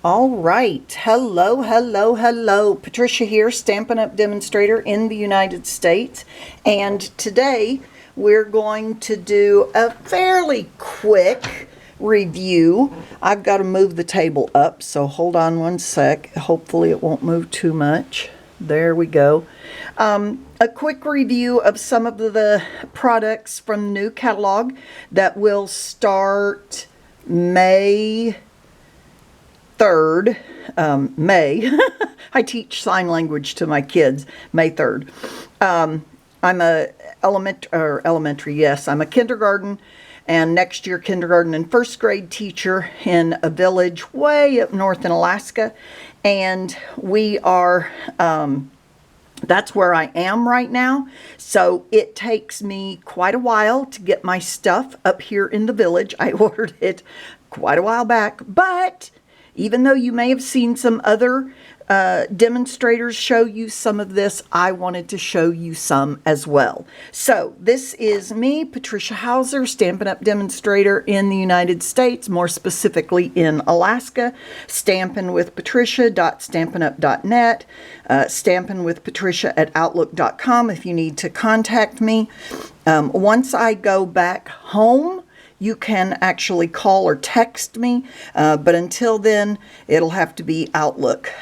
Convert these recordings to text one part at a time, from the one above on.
All right. Hello, hello, hello. Patricia here, Stampin' Up! Demonstrator in the United States. And today we're going to do a fairly quick review. I've got to move the table up, so hold on one sec. Hopefully it won't move too much. There we go. A quick review of some of the products from the new catalog that will start May 3rd, May. I teach sign language to my kids, May 3rd. I'm a elementary, yes. I'm a kindergarten and next year kindergarten and first grade teacher in a village way up north in Alaska. And we are, that's where I am right now. So it takes me quite a while to get my stuff up here in the village. I ordered it quite a while back, but even though you may have seen some other demonstrators show you some of this, I wanted to show you some as well. So this is me, Patricia Hauser, Stampin' Up! Demonstrator in the United States, more specifically in Alaska. Stampin' with Patricia.stampinup.net, Stampin' with Patricia at Outlook.com if you need to contact me. Once I go back home, you can actually call or text me, but until then, it'll have to be Outlook.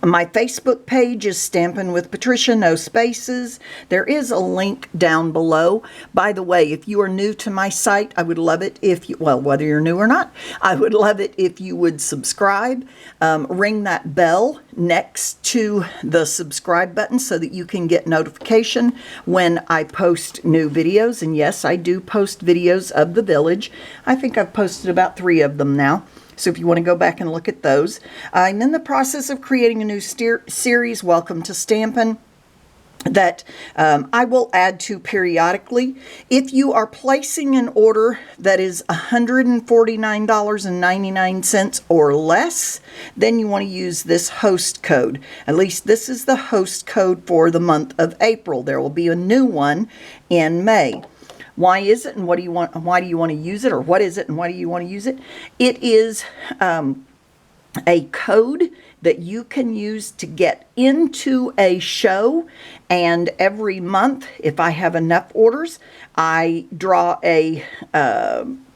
My Facebook page is Stampin' with Patricia, no spaces. There is a link down below. By the way, if you are new to my site, I would love it if you, well, whether you're new or not, I would love it if you would subscribe. Ring that bell next to the subscribe button so that you can get notification when I post new videos. And yes, I do post videos of the village. I think I've posted about 3 of them now. So if you want to go back and look at those. I'm in the process of creating a new series, Welcome to Stampin', that I will add to periodically. If you are placing an order that is $149.99 or less, then you want to use this host code. At least this is the host code for the month of April. There will be a new one in May. Why is it and what do you want? Why do you want to use it? Or what is it and why do you want to use it? It is a code that you can use to get into a show. And every month, if I have enough orders, I draw a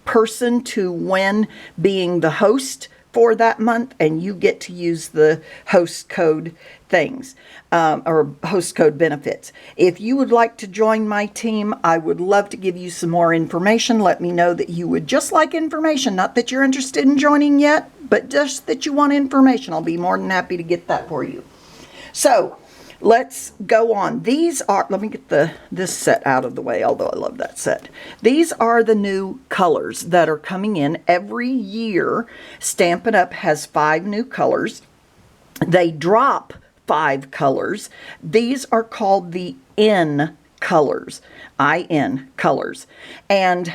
person to win being the host for that month, and you get to use the host code things or host code benefits. If you would like to join my team, I would love to give you some more information. Let me know that you would just like information, not that you're interested in joining yet, but just that you want information. I'll be more than happy to get that for you. So let's go on. These are, let me get this set out of the way, although I love that set. These are the new colors that are coming in every year. Stampin' Up! Has 5 new colors. They drop 5 colors. These are called the N colors, I-N colors. And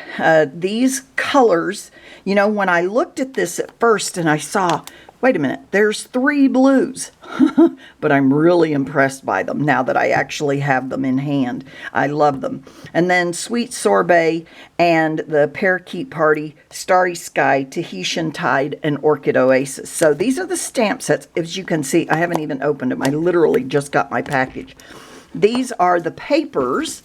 these colors, you know, when I looked at this at first and I saw, wait a minute, there's 3 blues, but I'm really impressed by them now that I actually have them in hand. I love them. And then Sweet Sorbet and the Parakeet Party, Starry Sky, Tahitian Tide, and Orchid Oasis. So these are the stamp sets. As you can see, I haven't even opened them. I literally just got my package. These are the papers.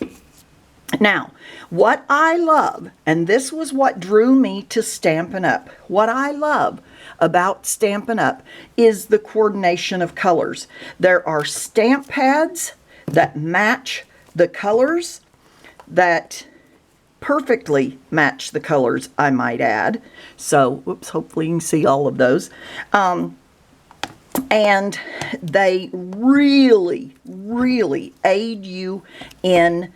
Now, what I love, and this was what drew me to Stampin' Up!, what I love about Stampin' Up! Is the coordination of colors. There are stamp pads that match the colors, that perfectly match the colors, I might add. So, whoops, hopefully you can see all of those. And they really, really aid you in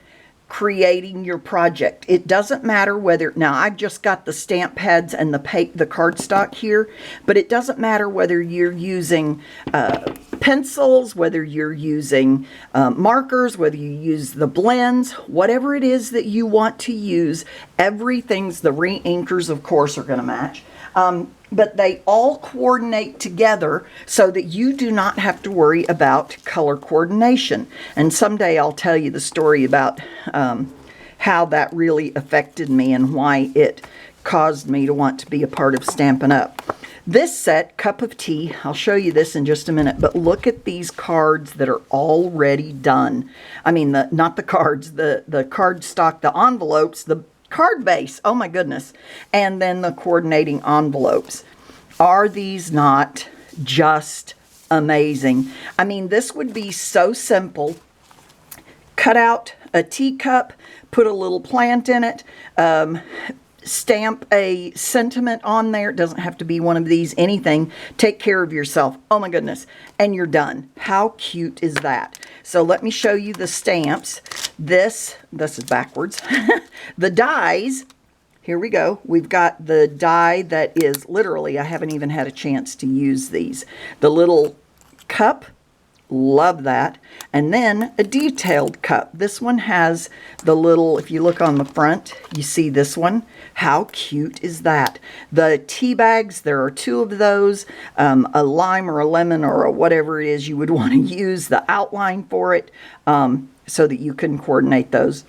creating your project. It doesn't matter whether, now I've just got the stamp pads and the cardstock here, but it doesn't matter whether you're using pencils, whether you're using markers, whether you use the blends, whatever it is that you want to use, everything's, the re-inkers of course are going to match. But they all coordinate together so that you do not have to worry about color coordination. And someday I'll tell you the story about how that really affected me and why it caused me to want to be a part of Stampin' Up. This set, Cup of Tea, I'll show you this in just a minute, but look at these cards that are already done. I mean, not the cards, the cardstock, the envelopes, the card base, oh my goodness, and then the coordinating envelopes. Are these not just amazing? I mean, this would be so simple. Cut out a teacup, put a little plant in it, stamp a sentiment on there. It doesn't have to be one of these, anything. Take care of yourself. Oh my goodness. And you're done. How cute is that? So let me show you the stamps. This is backwards. The dies, here we go. We've got the die that is literally, I haven't even had a chance to use these. The little cup. Love that. And then a detailed cup. This one has the little, if you look on the front, you see this one. How cute is that? The tea bags, there are 2 of those, a lime or a lemon or a whatever it is you would want to use, the outline for it, so that you can coordinate those.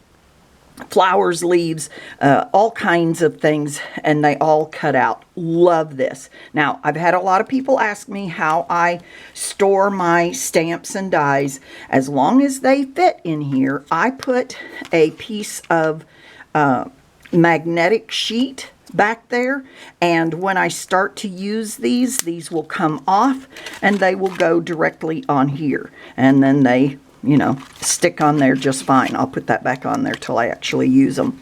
Flowers, leaves, all kinds of things, and they all cut out. Love this. Now, I've had a lot of people ask me how I store my stamps and dies. As long as they fit in here, I put a piece of magnetic sheet back there, and when I start to use these will come off and they will go directly on here, and then they, you know, stick on there just fine. I'll put that back on there till I actually use them.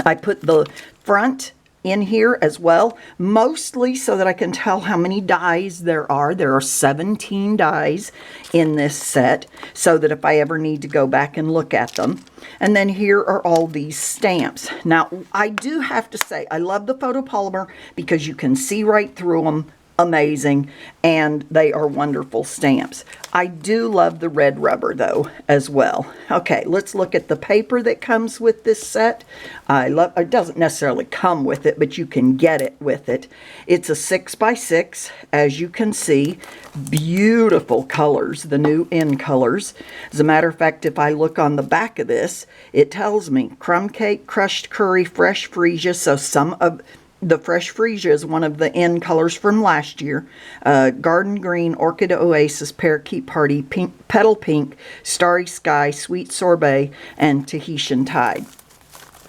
I put the front in here as well, mostly so that I can tell how many dies there are. There are 17 dies in this set, so that if I ever need to go back and look at them. And then here are all these stamps. Now, I do have to say, I love the photopolymer because you can see right through them. Amazing, and they are wonderful stamps. I do love the red rubber though as well. Okay, let's look at the paper that comes with this set. It doesn't necessarily come with it, but you can get it with it. It's a 6x6, as you can see. Beautiful colors, the new in colors. As a matter of fact, if I look on the back of this, it tells me crumb cake, crushed curry, fresh freesia. So some of the fresh freesia is one of the in colors from last year. Garden green, orchid oasis, parakeet party, pink, petal pink, starry sky, sweet sorbet, and Tahitian tide.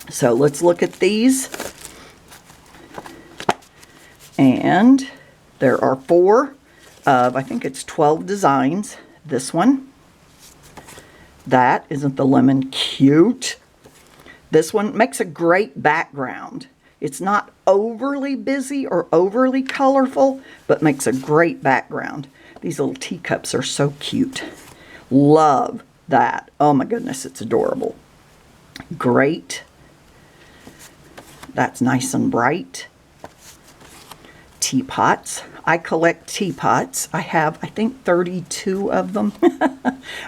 So let's look at these. And there are 4 of, I think it's 12 designs. This one. That, isn't the lemon cute? This one makes a great background. It's not overly busy or overly colorful, but makes a great background. These little teacups are so cute. Love that. Oh my goodness, it's adorable. Great. That's nice and bright. Teapots. I collect teapots. I have, I think, 32 of them.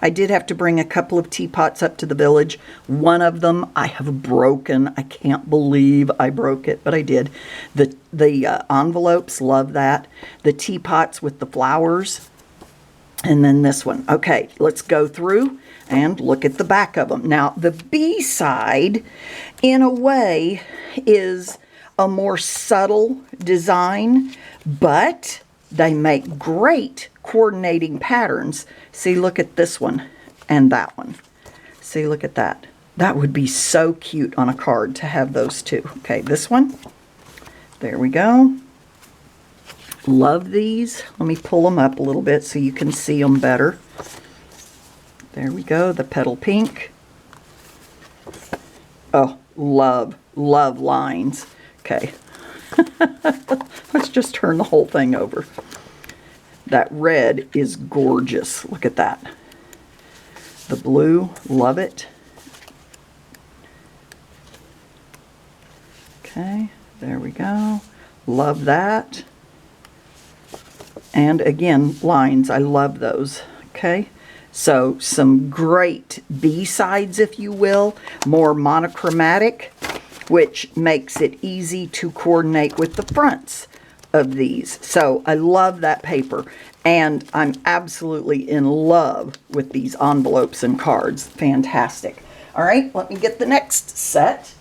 I did have to bring a couple of teapots up to the village. One of them I have broken. I can't believe I broke it, but I did. The envelopes, love that. The teapots with the flowers. And then this one. Okay, let's go through and look at the back of them. Now, the B side, in a way, is a more subtle design, but they make great coordinating patterns. See, look at this one and that one. See, look at that. That would be so cute on a card to have those 2. Okay, this one. There we go. Love these. Let me pull them up a little bit so you can see them better. There we go, the petal pink. Oh, love lines. Okay. Let's just turn the whole thing over. That red is gorgeous. Look at that. The blue, love it. Okay, there we go. Love that. And again, lines, I love those. Okay, so some great B-sides, if you will, more monochromatic, which makes it easy to coordinate with the fronts of these. So I love that paper, and I'm absolutely in love with these envelopes and cards. Fantastic. All right, let me get the next set.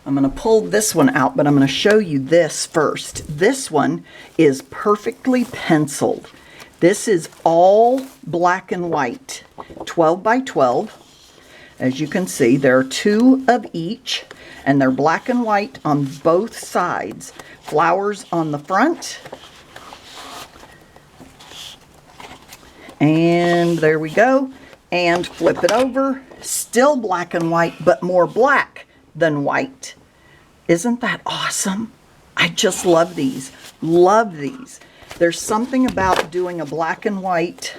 I'm going to pull this one out, but I'm going to show you this first. This one is perfectly penciled. This is all black and white, 12 by 12. As you can see, there are 2 of each, and they're black and white on both sides. Flowers on the front. And there we go. And flip it over. Still black and white, but more black than white. Isn't that awesome? I just love these. Love these. There's something about doing a black and white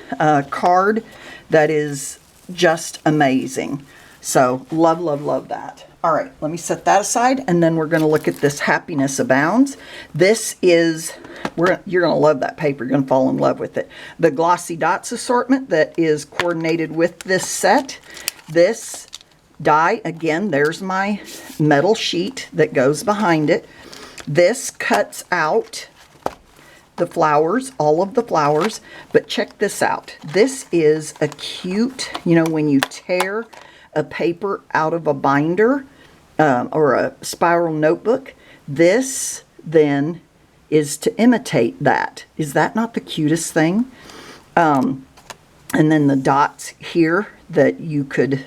card that is just amazing. So love, love, love that. All right, let me set that aside, and then we're going to look at this Happiness Abounds. This is, you're going to love that paper. You're going to fall in love with it. The Glossy Dots assortment that is coordinated with this set. This die, again, there's my metal sheet that goes behind it. This cuts out the flowers, all of the flowers, but check this out. This is a cute, you know, when you tear a paper out of a binder or a spiral notebook, this then is to imitate that. Is that not the cutest thing? And then the dots here that you could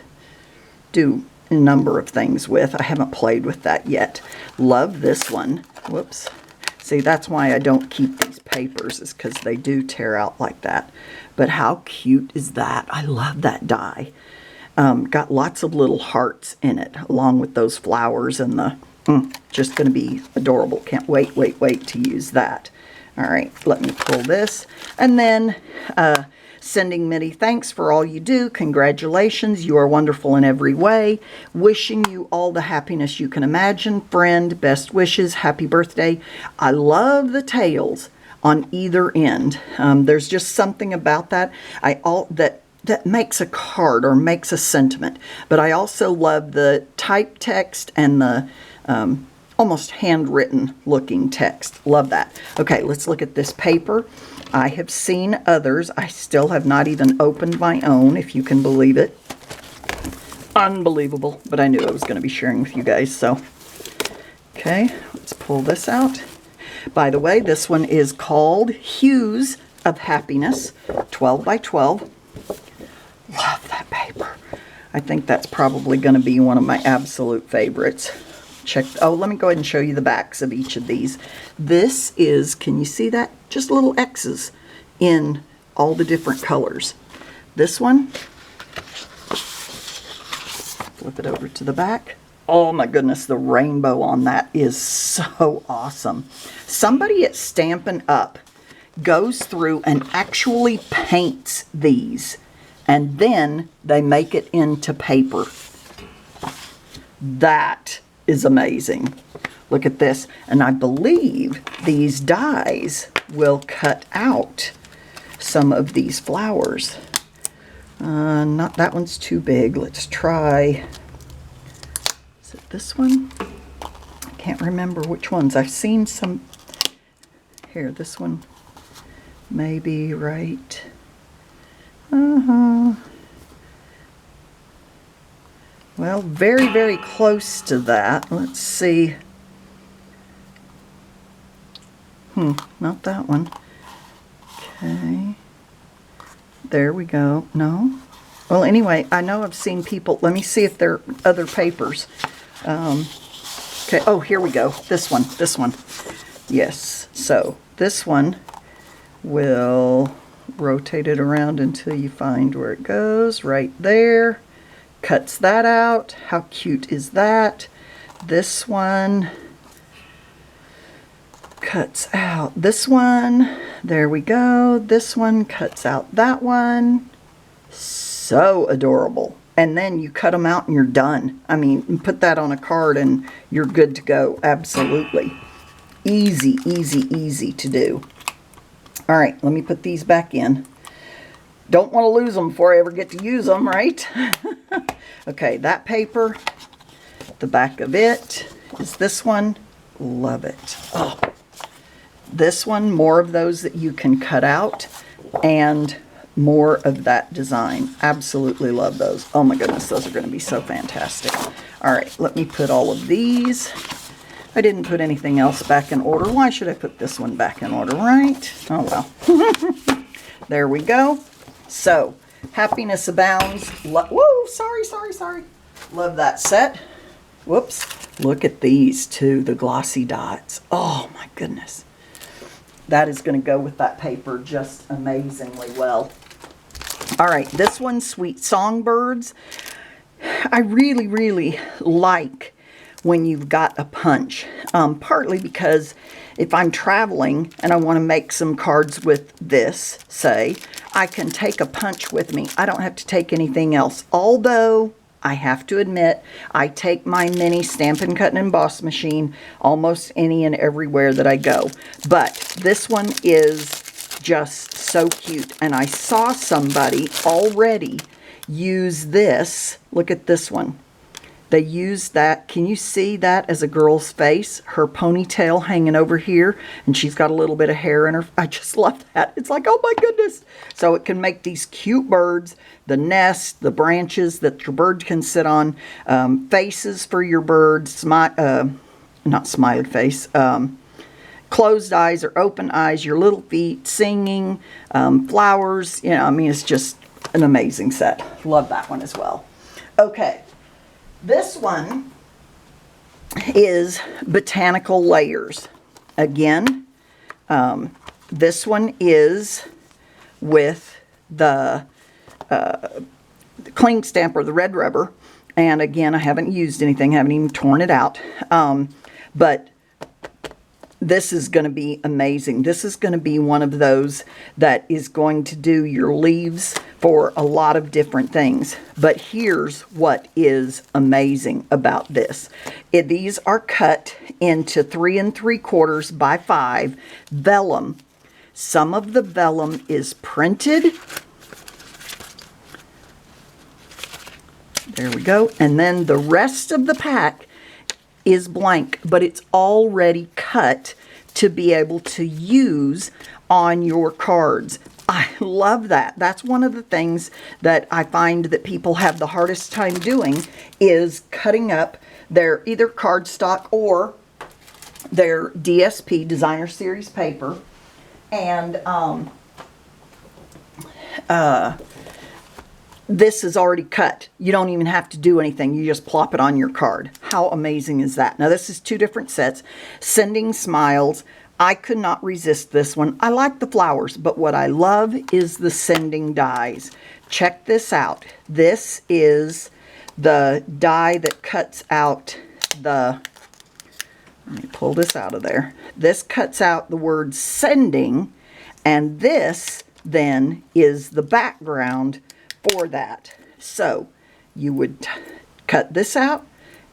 do a number of things with. I haven't played with that yet. Love this one. Whoops. See, that's why I don't keep these papers, is because they do tear out like that. But how cute is that? I love that die. Got lots of little hearts in it, along with those flowers and the, just going to be adorable. Can't wait to use that. All right, let me pull this. And then sending many thanks for all you do. Congratulations, you are wonderful in every way. Wishing you all the happiness you can imagine. Friend, best wishes, happy birthday. I love the tails on either end. There's just something about that. That makes a card or makes a sentiment. But I also love the type text and the almost handwritten looking text. Love that. Okay, let's look at this paper. I have seen others. I still have not even opened my own, if you can believe it. Unbelievable. But I knew I was going to be sharing with you guys, so. Okay, let's pull this out. By the way, this one is called Hughes of Happiness, 12 by 12. Love that paper. I think that's probably going to be one of my absolute favorites. Let me go ahead and show you the backs of each of these. This is, can you see that? Just little X's in all the different colors. This one, flip it over to the back. Oh my goodness, the rainbow on that is so awesome. Somebody at Stampin' Up! Goes through and actually paints these, and then they make it into paper. That is amazing. Look at this. And I believe these dies will cut out some of these flowers. Not that one's too big. Let's try, is it this one? I can't remember which ones. I've seen some. Here, this one maybe right. Well, very, very close to that. Let's see. Not that one. Okay. There we go. No. Well, anyway, I know I've seen people. Let me see if there are other papers. Okay. Oh, here we go. This one. This one. Yes. So this one will rotate it around until you find where it goes. Right there. Cuts that out. How cute is that? This one cuts out this one. There we go. This one cuts out that one. So adorable. And then you cut them out and you're done. I mean, put that on a card and you're good to go. Absolutely. Easy, easy, easy to do. All right, let me put these back in. Don't want to lose them before I ever get to use them, right? Okay, that paper, the back of it is this one. Love it. Oh, this one, more of those that you can cut out and more of that design. Absolutely love those. Oh my goodness, those are going to be so fantastic. All All right, let me put all of these. I didn't put anything else back in order. Why should I put this one back in order, right? Oh, well. There we go. So, Happiness Abounds. Whoa, sorry. Love that set. Whoops. Look at these two, the glossy dots. Oh, my goodness. That is going to go with that paper just amazingly well. All right, this one's Sweet Songbirds. I really, really like when you've got a punch, partly because if I'm traveling and I want to make some cards with this, say, I can take a punch with me. I don't have to take anything else. Although, I have to admit, I take my mini Stampin' Cut and Emboss machine almost any and everywhere that I go. But this one is just so cute. And I saw somebody already use this. Look at this one. They used that. Can you see that as a girl's face? Her ponytail hanging over here, and she's got a little bit of hair in her. I just love that. It's like, oh my goodness. So it can make these cute birds, the nest, the branches that your bird can sit on, faces for your birds, not smiley face, closed eyes or open eyes, your little feet, singing, flowers. You know, I mean, it's just an amazing set. Love that one as well. Okay. This one is Botanical Layers. Again, this one is with the cling stamp or the red rubber. And again, I haven't used anything, haven't even torn it out. But this is going to be amazing. This is going to be one of those that is going to do your leaves for a lot of different things. But here's what is amazing about this. These are cut into 3 3/4 by 5 vellum. Some of the vellum is printed. There we go. And then the rest of the pack is blank, but it's already cut to be able to use on your cards. I love that. That's one of the things that I find that people have the hardest time doing is cutting up their either cardstock or their DSP, Designer Series paper. And this is already cut. You don't even have to do anything. You just plop it on your card. How amazing is that? Now, this is 2 different sets. Sending Smiles. I could not resist this one. I like the flowers, but what I love is the sending dies. Check this out. This is the die that cuts out the... Let me pull this out of there. This cuts out the word sending, and this then is the background for that. So you would cut this out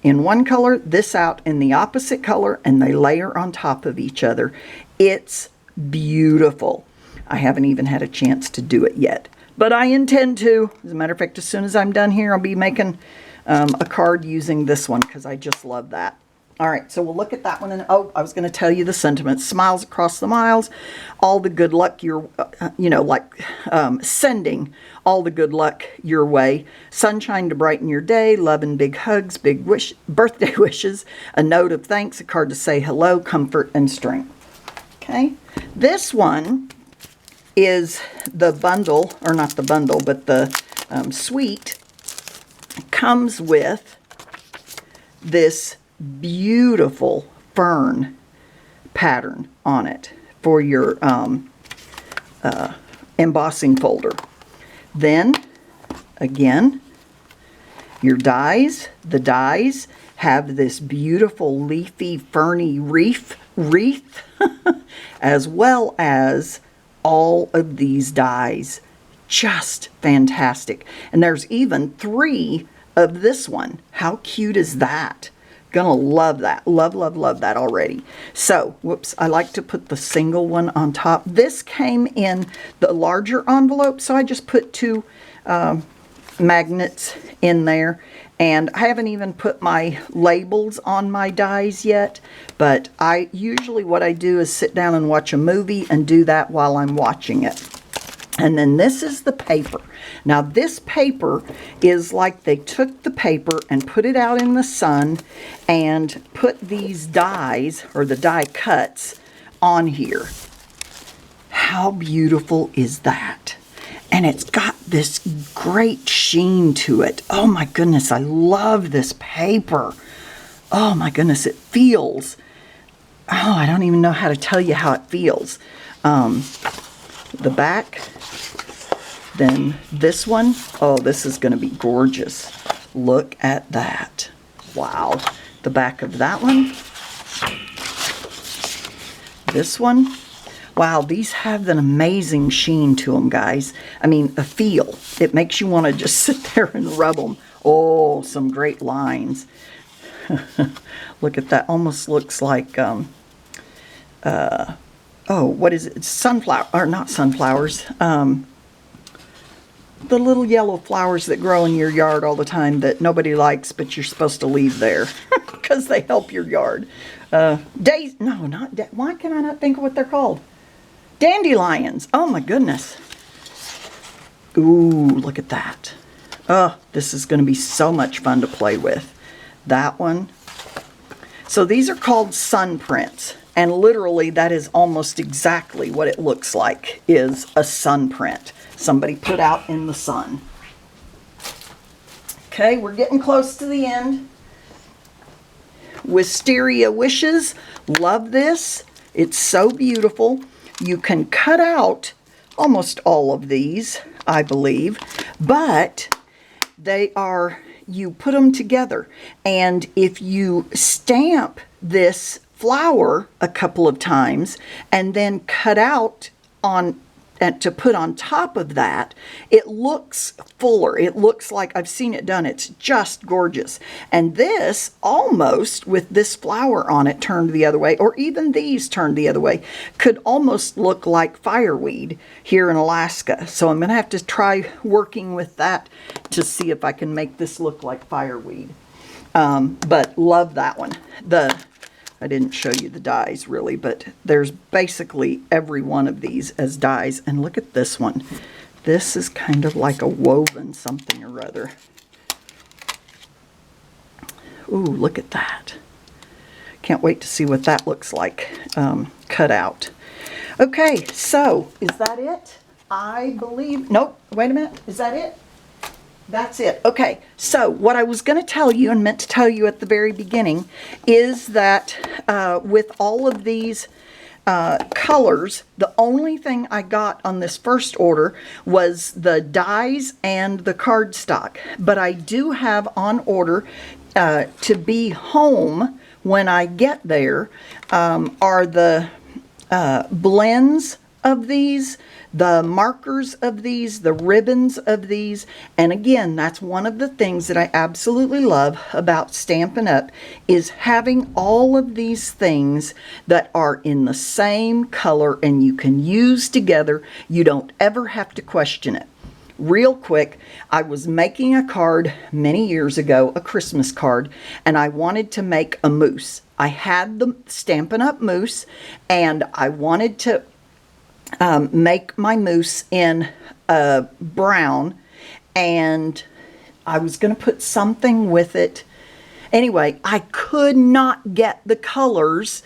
in one color, this out in the opposite color, and they layer on top of each other. It's beautiful. I haven't even had a chance to do it yet, but I intend to. As a matter of fact, as soon as I'm done here, I'll be making a card using this one because I just love that. All right, so we'll look at that one. And oh, I was going to tell you the sentiments. Smiles across the miles. All the good luck your, sending all the good luck your way. Sunshine to brighten your day. Love and big hugs. Big birthday wishes. A note of thanks. A card to say hello. Comfort and strength. Okay. This one is the bundle, or not the bundle, but the suite. Comes with this beautiful fern pattern on it for your embossing folder. Then, again, your dies. The dies have this beautiful leafy ferny wreath as well as all of these dies. Just fantastic. And there's even 3 of this one. How cute is that? Gonna love that. Love, love, love that already. So, whoops, I like to put the single one on top. This came in the larger envelope, so I just put 2 magnets in there. And I haven't even put my labels on my dies yet, but usually what I do is sit down and watch a movie and do that while I'm watching it. And then this is the paper. Now this paper is like they took the paper and put it out in the sun and put these dies, or the die cuts, on here. How beautiful is that? And it's got this great sheen to it. Oh my goodness, I love this paper. Oh my goodness, it feels, oh, I don't even know how to tell you how it feels. The back, then this one, oh, this is going to be gorgeous. Look at that. Wow. The back of that one. This one. Wow, these have an amazing sheen to them, guys. I mean, a feel. It makes you want to just sit there and rub them. Oh, some great lines. Look at that. Almost looks like, oh, what is it? Sunflower, or not sunflowers. The little yellow flowers that grow in your yard all the time that nobody likes, but you're supposed to leave there because they help your yard. No, not, why can I not think of what they're called? Dandelions. Oh my goodness. Ooh, look at that. Oh, this is going to be so much fun to play with. That one. So these are called sun prints. And literally that is almost exactly what it looks like, is a sun print. Somebody put out in the sun. Okay, we're getting close to the end. Wisteria Wishes. Love this. It's so beautiful. You can cut out almost all of these, I believe, but they are, you put them together. And if you stamp this flower a couple of times and then cut out on to put on top of that, it looks fuller. It looks like, I've seen it done. It's just gorgeous. And this, almost with this flower on it turned the other way, or even these turned the other way, could almost look like fireweed here in Alaska. So I'm going to have to try working with that to see if I can make this look like fireweed. But love that one. I didn't show you the dies really, but there's basically every one of these as dies. And look at this one. This is kind of like a woven something or other. Ooh, look at that. Can't wait to see what that looks like cut out. Okay, so is that it? I believe, nope, wait a minute. Is that it? That's it. Okay, so what I was going to tell you and meant to tell you at the very beginning is that with all of these colors, the only thing I got on this first order was the dies and the cardstock. But I do have on order to be home when I get there are the blends of these, the markers of these, the ribbons of these. And again, that's one of the things that I absolutely love about Stampin' Up! Is having all of these things that are in the same color and you can use together. You don't ever have to question it. Real quick, I was making a card many years ago, a Christmas card, and I wanted to make a moose. I had the Stampin' Up! Moose, and I wanted to make my moose in brown, and I was going to put something with it. Anyway, I could not get the colors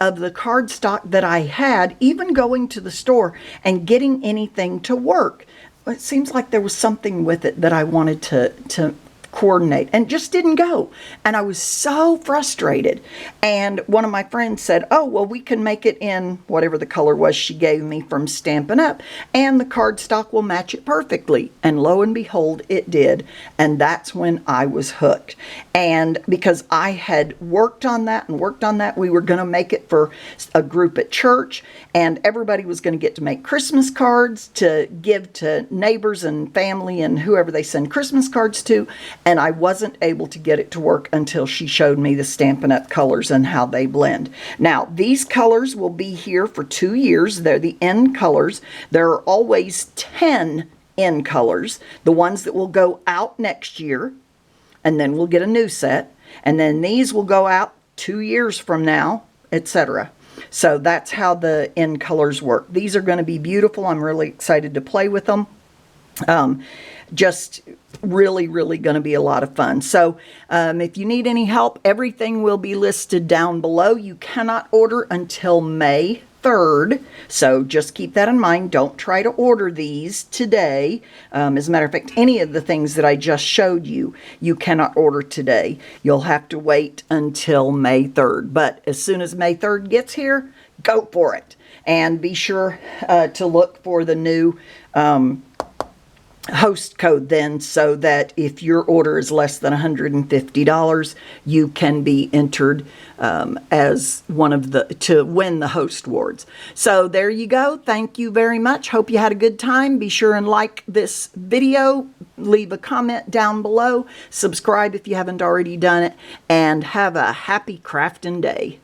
of the cardstock that I had, even going to the store and getting anything to work. It seems like there was something with it that I wanted to coordinate and just didn't go. And I was so frustrated. And one of my friends said, oh, well, we can make it in whatever the color was she gave me from Stampin' Up! And the cardstock will match it perfectly. And lo and behold, it did. And that's when I was hooked. And because I had worked on that and worked on that, we were going to make it for a group at church. And everybody was going to get to make Christmas cards to give to neighbors and family and whoever they send Christmas cards to. And I wasn't able to get it to work until she showed me the Stampin' Up! Colors and how they blend. Now, these colors will be here for 2 years. They're the end colors. There are always 10 end colors, the ones that will go out next year, and then we'll get a new set. And then these will go out 2 years from now, etc. So that's how the end colors work. These are going to be beautiful. I'm really excited to play with them. Just really, really going to be a lot of fun. So if you need any help, everything will be listed down below. You cannot order until May 3rd. So just keep that in mind. Don't try to order these today. As a matter of fact, any of the things that I just showed you, you cannot order today. You'll have to wait until May 3rd. But as soon as May 3rd gets here, go for it. And be sure to look for the new host code then, so that if your order is less than $150, you can be entered as one of the, to win the host awards. So there you go. Thank you very much. Hope you had a good time. Be sure and like this video, leave a comment down below, subscribe if you haven't already done it, and have a happy crafting day.